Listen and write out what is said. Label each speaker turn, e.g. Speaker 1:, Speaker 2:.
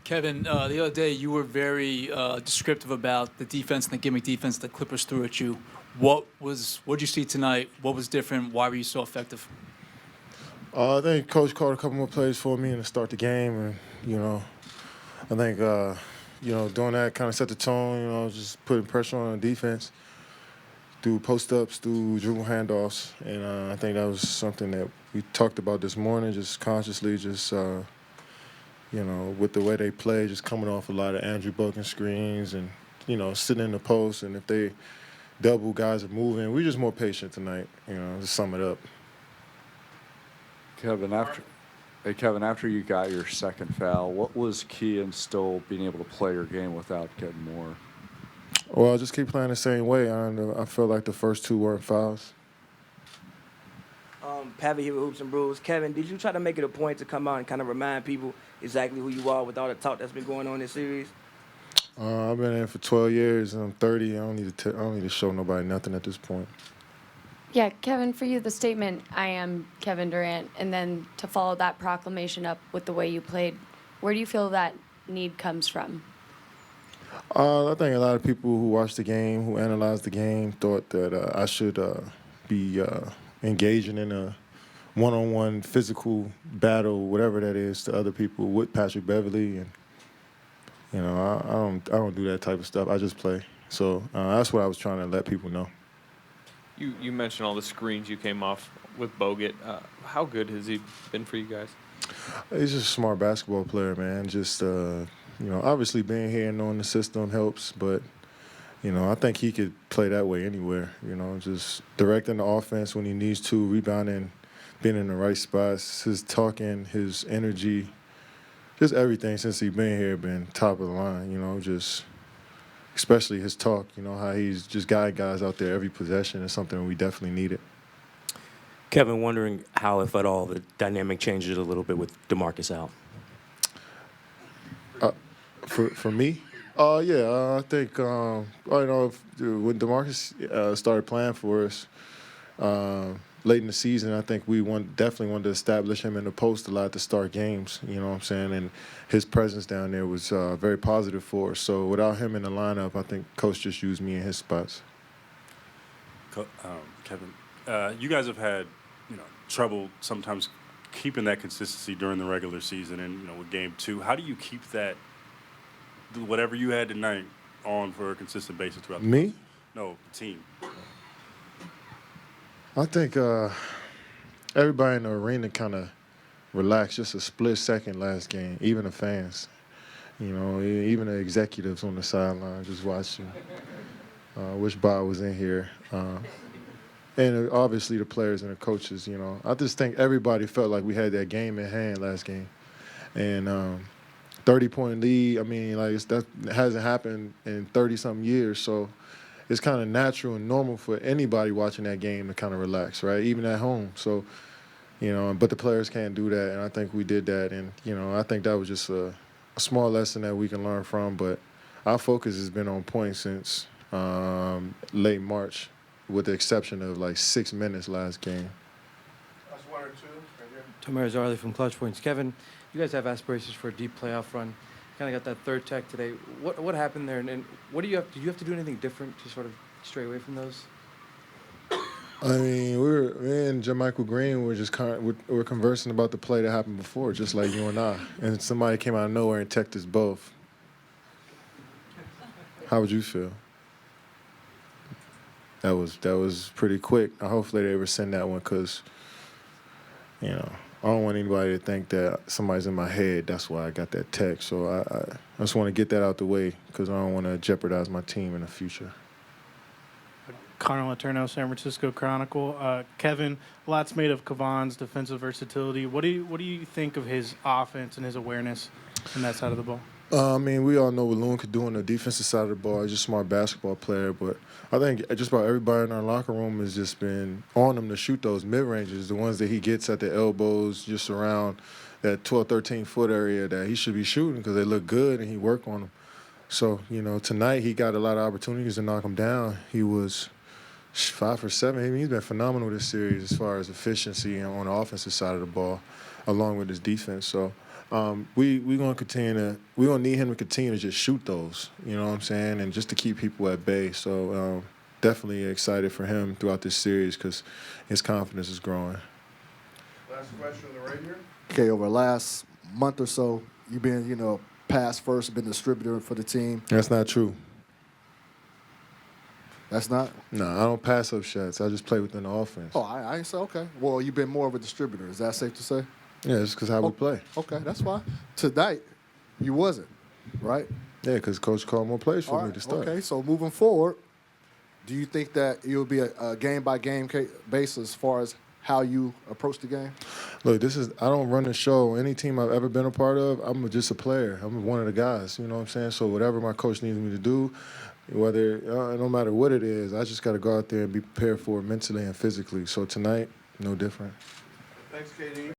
Speaker 1: Kevin, the other day you were very descriptive about the defense and the gimmick defense the Clippers threw at you. What did you see tonight? What was different? Why were you so effective?
Speaker 2: I think Coach called a couple more plays for me to start the game, and I think doing that kind of set the tone. Just putting pressure on the defense through post-ups, through dribble handoffs, and I think that was something that we talked about this morning, just consciously, with the way they play, just coming off a lot of Andrew Bogut screens and, sitting in the post. And if they double, guys are moving. We're just more patient tonight, to sum it up.
Speaker 3: Kevin, after you got your second foul, what was key in still being able to play your game without getting more?
Speaker 2: Well, I just keep playing the same way. I feel like the first two weren't fouls.
Speaker 4: Pavi here with Hoops and Brews. Kevin, did you try to make it a point to come out and kind of remind people exactly who you are with all the talk that's been going on in this series?
Speaker 2: I've been in for 12 years, and I'm 30. I don't need to show nobody nothing at this point.
Speaker 5: Yeah, Kevin, for you, the statement, I am Kevin Durant, and then to follow that proclamation up with the way you played, where do you feel that need comes from?
Speaker 2: I think a lot of people who watched the game, who analyzed the game, thought that I should be engaging in a one-on-one physical battle, whatever that is, to other people with Patrick Beverley, and I don't do that type of stuff. I just play. So that's what I was trying to let people know.
Speaker 6: You mentioned all the screens you came off with Bogut. How good has he been for you guys?
Speaker 2: He's just a smart basketball player, man. Just obviously being here and knowing the system helps, but I think he could play that way anywhere. Just directing the offense when he needs to, rebounding, being in the right spots, his talking, his energy, just everything since he's been here been top of the line. Just especially his talk. How he's just guiding guys out there every possession is something we definitely needed.
Speaker 7: Kevin, wondering how, if at all, the dynamic changes a little bit with DeMarcus out.
Speaker 2: For me, I think when DeMarcus started playing for us late in the season, I think we definitely wanted to establish him in the post a lot to start games. You know what I'm saying? And his presence down there was very positive for us. So without him in the lineup, I think Coach just used me in his spots.
Speaker 8: Kevin, you guys have had trouble sometimes keeping that consistency during the regular season, and with Game 2, how do you keep that? Whatever you had tonight on for a consistent basis throughout the
Speaker 2: Me?
Speaker 8: No, the team.
Speaker 2: I think everybody in the arena kind of relaxed just a split second last game, even the fans. Even the executives on the sideline just watching. Wish Bob was in here. And obviously the players and the coaches, I just think everybody felt like we had that game in hand last game. And 30-point lead, that hasn't happened in 30-something years. So it's kind of natural and normal for anybody watching that game to kind of relax, right? Even at home. So, but the players can't do that, and I think we did that. And, I think that was just a small lesson that we can learn from. But our focus has been on point since late March, with the exception of 6 minutes last game.
Speaker 9: That's 1 or 2. Right here.
Speaker 10: Tomer Zarley from Clutch Points. Kevin, you guys have aspirations for a deep playoff run. Kind of got that third tech today. What happened there, and what do you have? Did you have to do anything different to sort of stray away from those?
Speaker 2: Me and JaMychal Green were just we're conversing about the play that happened before, just like you and I. And somebody came out of nowhere and teched us both. How would you feel? That was pretty quick. Hopefully they rescind that one because, I don't want anybody to think that somebody's in my head. That's why I got that text. So I just want to get that out the way because I don't want to jeopardize my team in the future.
Speaker 11: Connor Letourneau, San Francisco Chronicle. Kevin, lots made of Kevon's defensive versatility. What do you think of his offense and his awareness in that side of the ball?
Speaker 2: We all know what Loon could do on the defensive side of the ball. He's a smart basketball player, but I think just about everybody in our locker room has just been on him to shoot those mid-ranges, the ones that he gets at the elbows, just around that 12, 13-foot area that he should be shooting because they look good and he worked on them. So, tonight he got a lot of opportunities to knock them down. He was 5 for 7. He's been phenomenal this series as far as efficiency on the offensive side of the ball, along with his defense. So we gonna need him to continue to just shoot those. You know what I'm saying, and just to keep people at bay. So definitely excited for him throughout this series because his confidence is growing.
Speaker 9: Last question right here.
Speaker 12: Okay, over the last month or so, you've been, pass first, been distributor for the team.
Speaker 2: That's not true.
Speaker 12: That's not?
Speaker 2: No, I don't pass up shots. I just play within the offense.
Speaker 12: Oh, I ain't say okay. Well, you've been more of a distributor. Is that safe to say?
Speaker 2: Yeah, it's because how we play.
Speaker 12: Okay, that's fine. Tonight, you wasn't, right?
Speaker 2: Yeah, because coach called more plays for
Speaker 12: All
Speaker 2: me
Speaker 12: right,
Speaker 2: to start.
Speaker 12: okay, so moving forward, do you think that it'll be a game-by-game basis as far as how you approach the game?
Speaker 2: Look, I don't run the show. Any team I've ever been a part of, I'm just a player. I'm one of the guys, you know what I'm saying? So whatever my coach needs me to do, no matter what it is, I just got to go out there and be prepared for it mentally and physically. So tonight, no different.
Speaker 9: Thanks, KD.